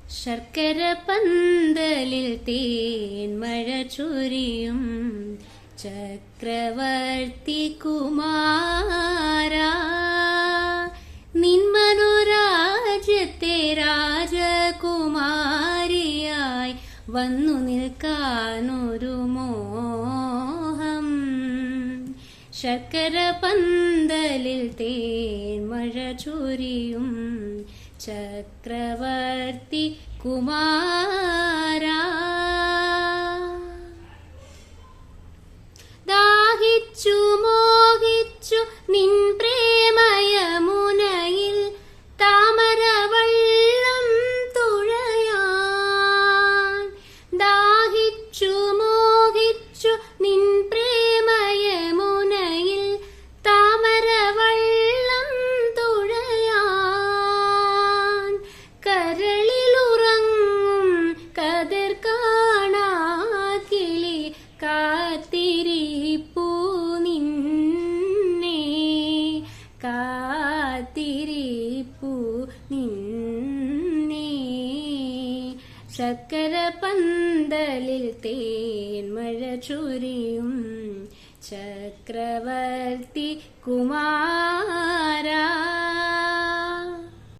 ശർക്കര പന്തലിൽ തേൻമഴ ചൊരിയും ചക്രവർത്തി കുമാരാ, നിന്മനുരാജ്യത്തെ രാജകുമാരിയായി വന്നു നിൽക്കാനൊരു മോഹം. ശർക്കര പന്തലിൽ തേൻമഴ ചൊരിയും ചക്രവർത്തി കുമാരാ, ദാഹിച്ചു മോഹിച്ചു നിൻ പ്രേമയമുനയിൽ താമരവള്ളം തുഴയാൻ. ദാഹിച്ചു മോഹിച്ചു നിൻ പ്രേമയമുനയിൽ താമരവള്ളം തുഴയാൻ. കരളിലുറങ്ങും കതിർ കാണാക്കിളി കാത്തിരിപ്പു നിന്നെ, കാത്തിരിപ്പു നിന്നെ. ശർക്കര പന്തലിൽ തേൻമഴ ചൊരിയും ചക്രവർത്തി കുമാരാ.